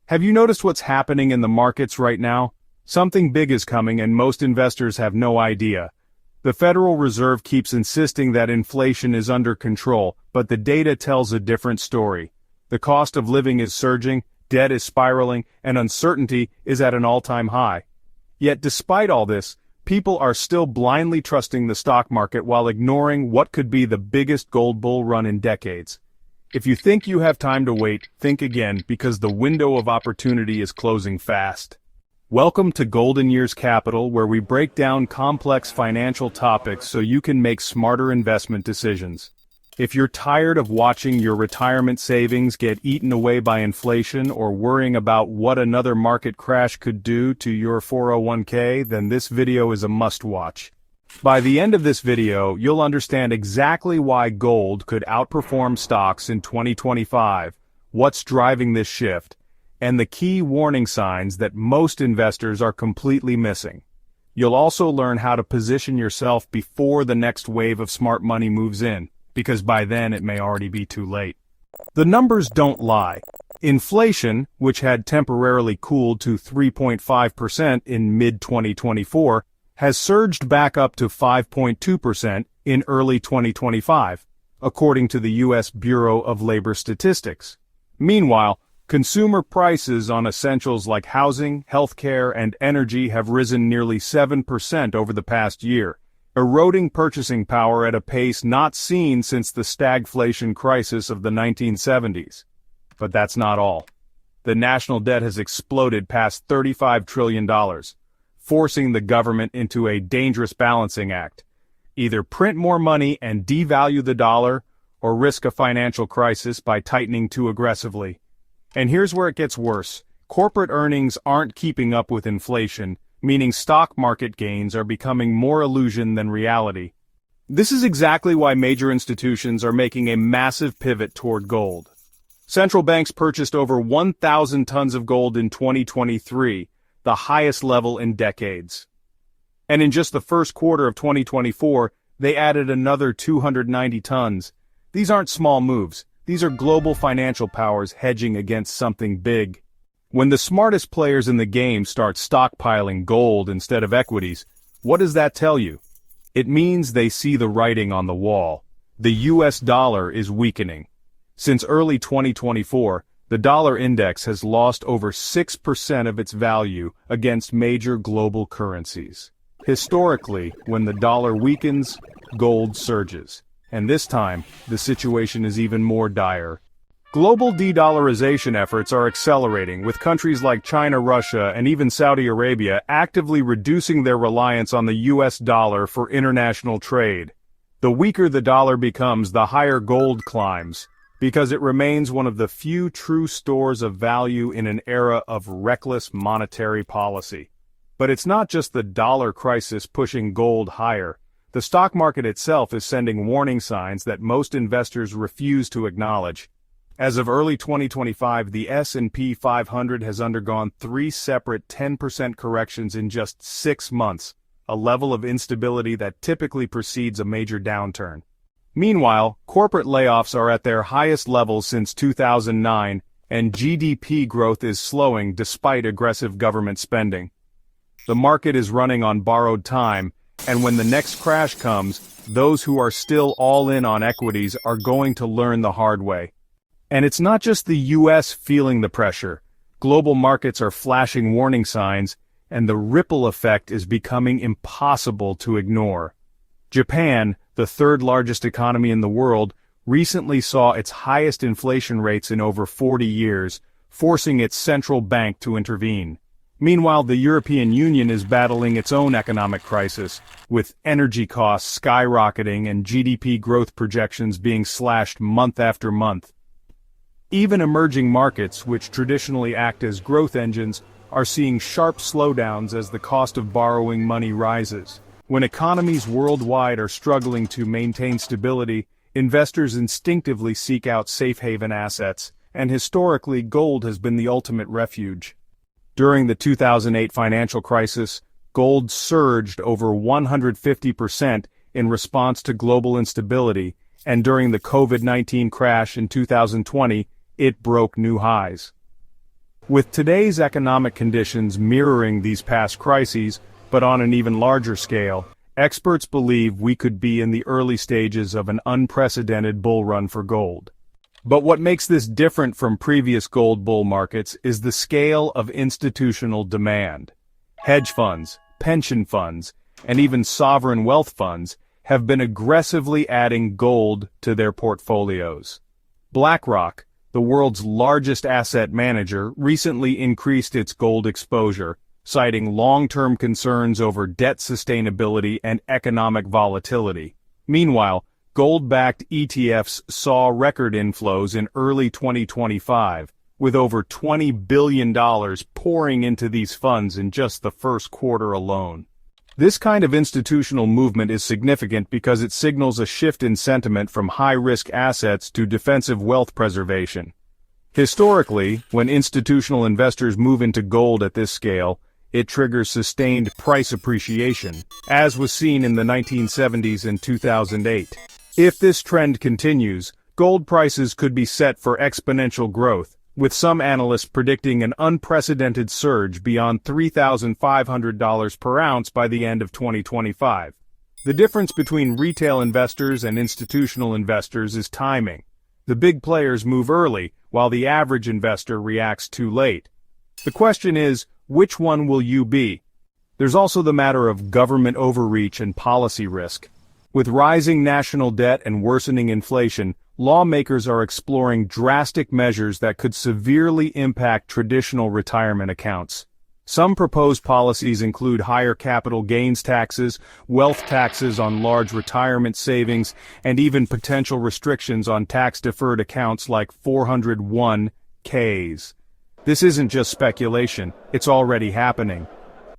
Have you noticed what's happening in the markets right now? Something big is coming and most investors have no idea. The Federal Reserve keeps insisting that inflation is under control, but the data tells a different story. The cost of living is surging, debt is spiraling, and uncertainty is at an all-time high. Yet despite all this, people are still blindly trusting the stock market while ignoring what could be the biggest gold bull run in decades. If you think you have time to wait, think again, because the window of opportunity is closing fast. Welcome to Golden Years Capital, where we break down complex financial topics so you can make smarter investment decisions. If you're tired of watching your retirement savings get eaten away by inflation or worrying about what another market crash could do to your 401k, then this video is a must-watch. By the end of this video, you'll understand exactly why gold could outperform stocks in 2025, what's driving this shift, and the key warning signs that most investors are completely missing. You'll also learn how to position yourself before the next wave of smart money moves in, because by then it may already be too late. The numbers don't lie. Inflation, which had temporarily cooled to 3.5% in mid-2024, has surged back up to 5.2% in early 2025, according to the U.S. Bureau of Labor Statistics. Meanwhile, consumer prices on essentials like housing, healthcare, and energy have risen nearly 7% over the past year, eroding purchasing power at a pace not seen since the stagflation crisis of the 1970s. But that's not all. The national debt has exploded past $35 trillion, forcing the government into a dangerous balancing act. Either print more money and devalue the dollar, or risk a financial crisis by tightening too aggressively. And here's where it gets worse. Corporate earnings aren't keeping up with inflation, meaning stock market gains are becoming more illusion than reality. This is exactly why major institutions are making a massive pivot toward gold. Central banks purchased over 1,000 tons of gold in 2023, the highest level in decades. And in just the first quarter of 2024, they added another 290 tons. These aren't small moves. These are global financial powers hedging against something big. When the smartest players in the game start stockpiling gold instead of equities, what does that tell you? It means they see the writing on the wall. The US dollar is weakening. Since early 2024, the dollar index has lost over 6% of its value against major global currencies. Historically, when the dollar weakens, gold surges. And this time, the situation is even more dire. Global de-dollarization efforts are accelerating, with countries like China, Russia, and even Saudi Arabia actively reducing their reliance on the US dollar for international trade. The weaker the dollar becomes, the higher gold climbs, because it remains one of the few true stores of value in an era of reckless monetary policy. But it's not just the dollar crisis pushing gold higher. The stock market itself is sending warning signs that most investors refuse to acknowledge. As of early 2025, the S&P 500 has undergone 3 separate 10% corrections in just 6 months, a level of instability that typically precedes a major downturn. Meanwhile, corporate layoffs are at their highest levels since 2009, and GDP growth is slowing despite aggressive government spending. The market is running on borrowed time, and when the next crash comes, those who are still all in on equities are going to learn the hard way. And it's not just the US feeling the pressure. Global markets are flashing warning signs, and the ripple effect is becoming impossible to ignore. Japan, the third largest economy in the world, recently saw its highest inflation rates in over 40 years, forcing its central bank to intervene. Meanwhile, the European Union is battling its own economic crisis, with energy costs skyrocketing and GDP growth projections being slashed month after month. Even emerging markets, which traditionally act as growth engines, are seeing sharp slowdowns as the cost of borrowing money rises. When economies worldwide are struggling to maintain stability, investors instinctively seek out safe haven assets, and historically gold has been the ultimate refuge. During the 2008 financial crisis, gold surged over 150% in response to global instability, and during the COVID-19 crash in 2020, it broke new highs. With today's economic conditions mirroring these past crises, but on an even larger scale, experts believe we could be in the early stages of an unprecedented bull run for gold. But what makes this different from previous gold bull markets is the scale of institutional demand. Hedge funds, pension funds, and even sovereign wealth funds have been aggressively adding gold to their portfolios. BlackRock, the world's largest asset manager, recently increased its gold exposure, citing long-term concerns over debt sustainability and economic volatility. Meanwhile, gold-backed ETFs saw record inflows in early 2025, with over $20 billion pouring into these funds in just the first quarter alone. This kind of institutional movement is significant because it signals a shift in sentiment from high-risk assets to defensive wealth preservation. Historically, when institutional investors move into gold at this scale, it triggers sustained price appreciation, as was seen in the 1970s and 2008. If this trend continues, gold prices could be set for exponential growth, with some analysts predicting an unprecedented surge beyond $3,500 per ounce by the end of 2025. The difference between retail investors and institutional investors is timing. The big players move early, while the average investor reacts too late. The question is, which one will you be? There's also the matter of government overreach and policy risk. With rising national debt and worsening inflation, lawmakers are exploring drastic measures that could severely impact traditional retirement accounts. Some proposed policies include higher capital gains taxes, wealth taxes on large retirement savings, and even potential restrictions on tax-deferred accounts like 401(k)s. This isn't just speculation, it's already happening.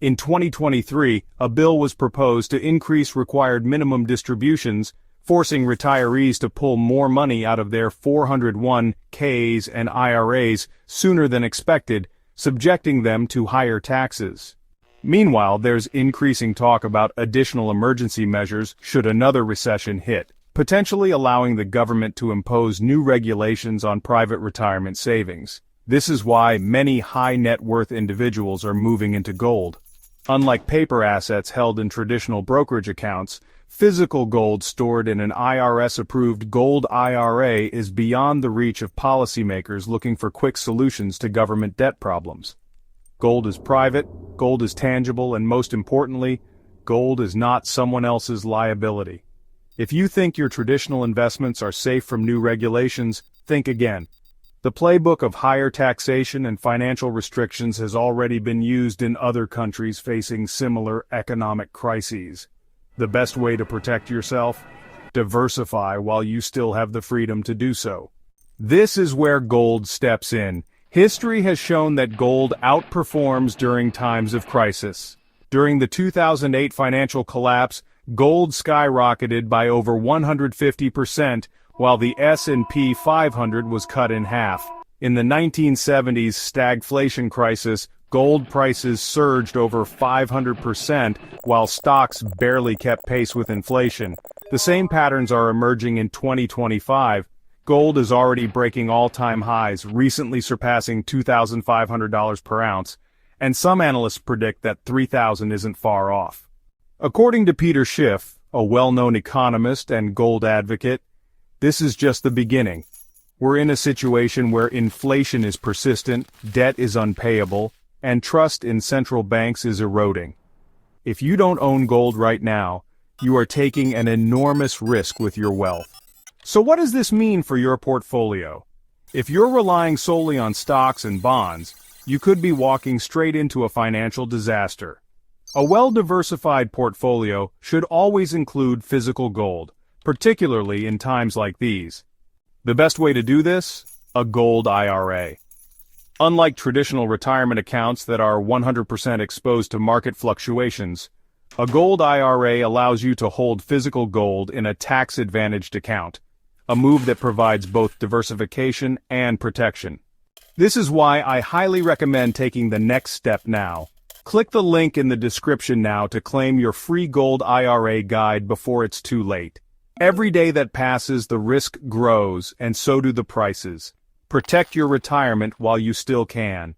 In 2023, a bill was proposed to increase required minimum distributions, forcing retirees to pull more money out of their 401(k)s and IRAs sooner than expected, subjecting them to higher taxes. Meanwhile, there's increasing talk about additional emergency measures should another recession hit, potentially allowing the government to impose new regulations on private retirement savings. This is why many high-net-worth individuals are moving into gold. Unlike paper assets held in traditional brokerage accounts, physical gold stored in an IRS-approved gold IRA is beyond the reach of policymakers looking for quick solutions to government debt problems. Gold is private, gold is tangible, and most importantly, gold is not someone else's liability. If you think your traditional investments are safe from new regulations, think again. The playbook of higher taxation and financial restrictions has already been used in other countries facing similar economic crises. The best way to protect yourself? Diversify while you still have the freedom to do so. This is where gold steps in. History has shown that gold outperforms during times of crisis. During the 2008 financial collapse, gold skyrocketed by over 150%, while the S&P 500 was cut in half. In the 1970s stagflation crisis, gold prices surged over 500%, while stocks barely kept pace with inflation. The same patterns are emerging in 2025. Gold is already breaking all-time highs, recently surpassing $2,500 per ounce, and some analysts predict that $3,000 isn't far off. According to Peter Schiff, a well-known economist and gold advocate, this is just the beginning. We're in a situation where inflation is persistent, debt is unpayable, and trust in central banks is eroding. If you don't own gold right now, you are taking an enormous risk with your wealth. So what does this mean for your portfolio? If you're relying solely on stocks and bonds, you could be walking straight into a financial disaster. A well-diversified portfolio should always include physical gold, particularly in times like these. The best way to do this? A gold IRA. Unlike traditional retirement accounts that are 100% exposed to market fluctuations, a gold IRA allows you to hold physical gold in a tax-advantaged account, a move that provides both diversification and protection. This is why I highly recommend taking the next step now. Click the link in the description now to claim your free gold IRA guide before it's too late. Every day that passes, the risk grows, and so do the prices. Protect your retirement while you still can.